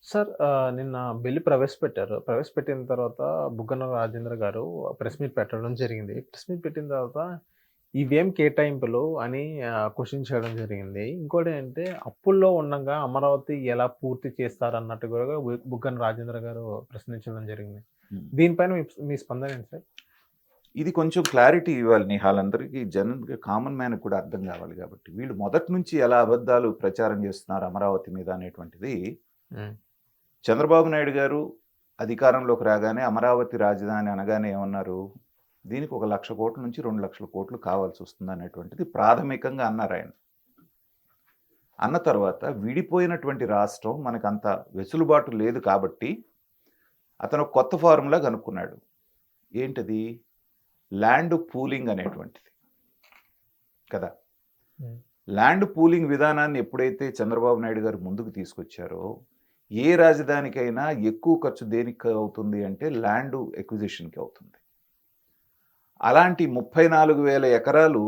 Sir నిన్న bill ప్రవేశపెట్టారు. ప్రవేశపెట్టిన తర్వాత బుగ్గన రాజేంద్ర గారు ప్రెస్ మీట్ పెట్టడం జరిగింది. ప్రెస్ మీట్ పెట్టిన తర్వాత ఈవీఎం కేటాయింపులు అని క్వెషన్ చేయడం జరిగింది. ఇంకోటేంటంటే అప్పుల్లో ఉండంగా అమరావతి ఎలా పూర్తి చేస్తారన్నట్టు కూడా బుగ్గన రాజేంద్ర గారు ప్రశ్నించడం జరిగింది. హ్మ్. దీనిపైన మీ స్పందన ఏంటి సార్? ఇది కొంచెం క్లారిటీ ఇవ్వాలి నిహాల్ అందరికీ జనరల్‌గా కామన్ మ్యాన్‌కి కూడా అర్థం కావాలి కాబట్టి. వీళ్ళు మొదటి నుంచి ఎలా అబద్ధాలు ప్రచారం చేస్తున్నారు అమరావతి మీద అనేటువంటిది హ్మ్. చంద్రబాబు నాయుడు గారు అధికారంలోకి రాగానే అమరావతి రాజధాని అనగానే ఏమన్నారు? దీనికి 1,00,000 కోట్ల నుంచి 2,00,000 కోట్లు కావాల్సి వస్తుంది అనేటువంటిది ప్రాథమికంగా అన్నారాయన. అన్న తర్వాత విడిపోయినటువంటి రాష్ట్రం మనకంత వెసులుబాటు లేదు కాబట్టి అతను ఒక కొత్త ఫార్ములా కనుక్కున్నాడు. ఏంటది? ల్యాండ్ పూలింగ్ అనేటువంటిది కదా. హ్మ్. ల్యాండ్ పూలింగ్ విధానాన్ని ఎప్పుడైతే చంద్రబాబు నాయుడు గారు ముందుకు తీసుకొచ్చారో ఏ రాజధానికైనా ఎక్కువ ఖర్చు దేనికి అవుతుంది అంటే ల్యాండ్ ఎక్విజిషన్కి అవుతుంది. అలాంటి 34,000 ఎకరాలు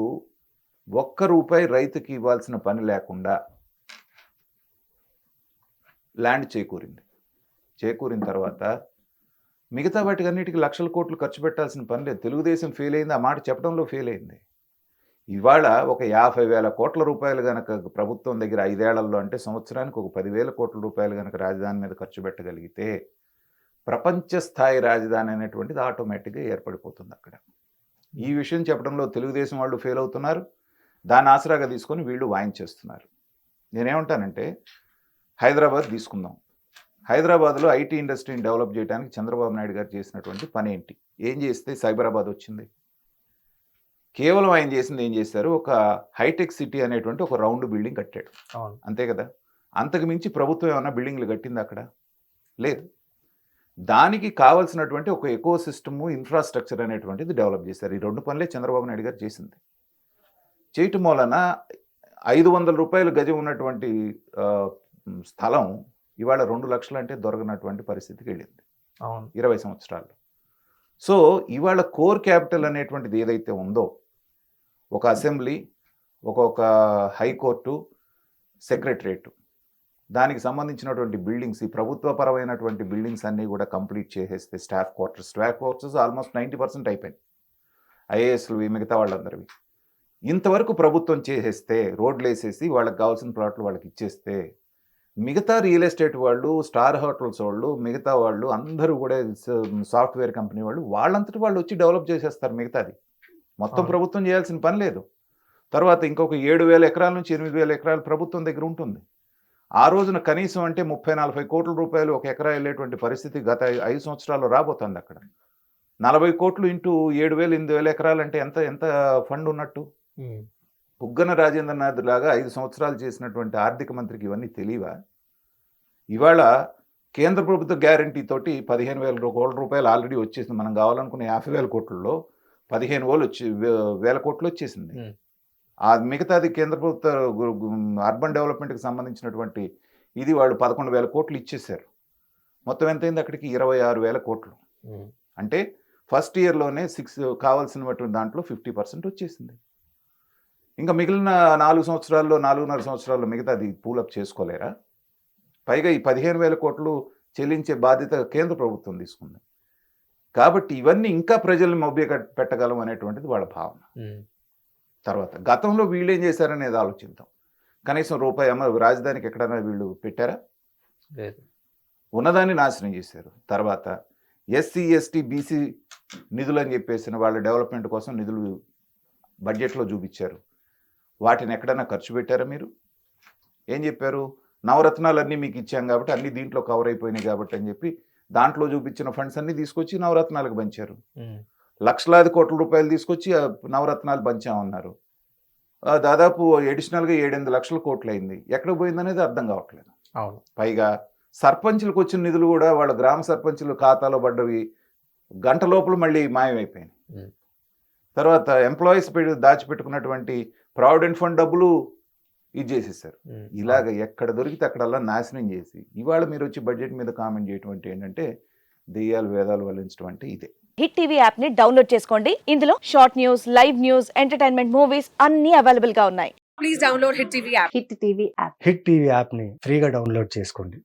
ఒక్క రూపాయి రైతుకి ఇవ్వాల్సిన పని లేకుండా ల్యాండ్ చేకూరింది. చేకూరిన తర్వాత మిగతా వాటికన్నిటికి లక్షల కోట్లు ఖర్చు పెట్టాల్సిన పని లేదు. తెలుగుదేశం ఫెయిల్ అయింది, ఆ మాట చెప్పడంలో ఫెయిల్ అయింది. ఇవాళ ఒక 50,000 కోట్ల రూపాయలు గనక ప్రభుత్వం దగ్గర 5 ఏళ్లలో అంటే సంవత్సరానికి ఒక 10,000 కోట్ల రూపాయలు గనక రాజధాని మీద ఖర్చు పెట్టగలిగితే ప్రపంచ స్థాయి రాజధాని అనేటువంటిది ఆటోమేటిక్గా ఏర్పడిపోతుంది అక్కడ. ఈ విషయం చెప్పడంలో తెలుగుదేశం వాళ్ళు ఫెయిల్ అవుతున్నారు. దాన్ని ఆసరాగా తీసుకొని వీళ్ళు వాయించేస్తున్నారు. నేనేమంటానంటే హైదరాబాద్ తీసుకుందాం. హైదరాబాద్లో ఐటీ ఇండస్ట్రీని డెవలప్ చేయడానికి చంద్రబాబు నాయుడు గారు చేసినటువంటి పని ఏంటి? ఏం చేస్తే సైబరాబాద్ వచ్చింది? కేవలం ఆయన చేసింది ఏం చేశారు? ఒక హైటెక్ సిటీ అనేటువంటి ఒక రౌండ్ బిల్డింగ్ కట్టాడు. అవును. అంతే కదా. అంతకు మించి ప్రభుత్వం ఏమన్నా బిల్డింగ్లు కట్టింది అక్కడ? లేదు. దానికి కావాల్సినటువంటి ఒక ఎకో సిస్టము ఇన్ఫ్రాస్ట్రక్చర్ అనేటువంటిది డెవలప్ చేశారు. ఈ 2 పనులే చంద్రబాబు నాయుడు గారు చేసింది. చేయటం వలన 500 రూపాయలు గజం ఉన్నటువంటి స్థలం ఇవాళ 2 లక్షలు అంటే దొరకనటువంటి పరిస్థితికి వెళ్ళింది అవును. 20 సంవత్సరాల్లో. సో ఇవాళ కోర్ క్యాపిటల్ అనేటువంటిది ఏదైతే ఉందో, ఒక అసెంబ్లీ, ఒక్కొక్క హైకోర్టు, సెక్రటరేట్, దానికి సంబంధించినటువంటి బిల్డింగ్స్, ఈ ప్రభుత్వపరమైనటువంటి బిల్డింగ్స్ అన్నీ కూడా కంప్లీట్ చేసేస్తే స్టాఫ్ క్వార్టర్స్ ఆల్మోస్ట్ 90% అయిపోయింది. ఐఏఎస్లు మిగతా వాళ్ళందరివి ఇంతవరకు ప్రభుత్వం చేసేస్తే, రోడ్లు వేసేసి వాళ్ళకి కావాల్సిన ప్లాట్లు వాళ్ళకి ఇచ్చేస్తే, మిగతా రియల్ ఎస్టేట్ వాళ్ళు, స్టార్ హోటల్స్ వాళ్ళు, మిగతా వాళ్ళు అందరూ కూడా సాఫ్ట్వేర్ కంపెనీ వాళ్ళు వాళ్ళంతటి వాళ్ళు వచ్చి డెవలప్ చేసేస్తారు మిగతాది. మొత్తం అవును. ప్రభుత్వం చేయాల్సిన పని లేదు. తర్వాత ఇంకొక 7,000 ఎకరాల నుంచి 8,000 ఎకరాలు ప్రభుత్వం దగ్గర ఉంటుంది. ఆ రోజున కనీసం అంటే 30-40 కోట్ల రూపాయలు ఒక ఎకరా వెళ్ళేటువంటి పరిస్థితి గత 5 సంవత్సరాల్లో రాబోతుంది అక్కడ. 40 కోట్లు ఇంటూ 7,000, 8,000 ఎకరాలు అంటే ఎంత ఎంత ఫండ్ ఉన్నట్టు? హ్మ్. బుగ్గన రాజేంద్రనాథ్ లాగా 5 సంవత్సరాలు చేసినటువంటి ఆర్థిక మంత్రికి ఇవన్నీ తెలియవా? ఇవాళ కేంద్ర ప్రభుత్వ గ్యారంటీ తోటి 15,000 కోట్ల రూపాయలు ఆల్రెడీ వచ్చేసింది. మనం కావాలనుకున్న 50,000 కోట్లలో 15,000 కోట్లు వచ్చేసింది. హ్మ్. ఆ మిగతాది కేంద్ర ప్రభుత్వ అర్బన్ డెవలప్మెంట్కి సంబంధించినటువంటి ఇది వాళ్ళు 11,000 కోట్లు ఇచ్చేశారు. మొత్తం ఎంతైంది అక్కడికి? 26,000 కోట్లు. హ్మ్. అంటే ఫస్ట్ ఇయర్లోనే కావాల్సినటువంటి దాంట్లో 50% వచ్చేసింది. ఇంకా మిగిలిన 4 సంవత్సరాల్లో, 4.5 సంవత్సరాల్లో మిగతాది పూలప్ చేసుకోలేరా? పైగా ఈ 15,000 కోట్లు చెల్లించే బాధ్యత కేంద్ర ప్రభుత్వం తీసుకుంది. కాబట్టి ఇవన్నీ ఇంకా ప్రజల్ని పెట్టగలం అనేటువంటిది వాళ్ళ భావన. హ్మ్. తర్వాత గతంలో వీళ్ళు ఏం చేశారనేది ఆలోచిద్దాం. కనీసం రూపాయి రాజధానికి ఎక్కడైనా వీళ్ళు పెట్టారా? లేదు. ఉన్నదాన్ని నాశనం చేశారు. తర్వాత ఎస్సీ, ఎస్టీ, బీసీ నిధులని చెప్పేసిన వాళ్ళ డెవలప్మెంట్ కోసం నిధులు బడ్జెట్లో చూపించారు. వాటిని ఎక్కడైనా ఖర్చు పెట్టారా మీరు? ఏం చెప్పారు? నవరత్నాలన్నీ మీకు ఇచ్చాం కాబట్టి అన్ని దీంట్లో కవర్ అయిపోయినాయి కాబట్టి అని చెప్పి దాంట్లో చూపించిన ఫండ్స్ అన్నీ తీసుకొచ్చి నవరత్నాలకు పంచారు. హ్మ్. లక్షలాది కోట్ల రూపాయలు తీసుకొచ్చి నవరత్నాలు పంచామన్నారు. దాదాపు అడిషనల్గా 7-8 లక్షల కోట్లు అయింది. ఎక్కడ పోయిందనేది అర్థం కావట్లేదు. అవును. పైగా సర్పంచులకు వచ్చిన నిధులు కూడా వాళ్ళ గ్రామ సర్పంచుల ఖాతాలో పడ్డవి గంట లోపల మళ్ళీ మాయమైపోయినాయి. హ్మ్. తర్వాత ఎంప్లాయీస్ దాచిపెట్టుకున్నటువంటి ప్రావిడెంట్ ఫండ్ డబ్బులు ఇది చేసేసారు. హ్మ్. ఇలాగ ఎక్కడ దొరికితే అక్కడల్లా నాశనం చేసి ఇవాళ మీరు వచ్చి బడ్జెట్ మీద కామెంట్ చేయటం అంటే ఏంటంటే దెయ్యాలు వేదాలు వల్లించడం అంటే ఇదే. హిట్ టీవీ యాప్ ని డౌన్లోడ్ చేసుకోండి. ఇందులో short news, live news, entertainment movies అన్ని అవైలబుల్ గా ఉన్నాయి. Please download Hit TV app. Hit TV app. Hit TV యాప్ని ఫ్రీగా డౌన్లోడ్ చేసుకోండి.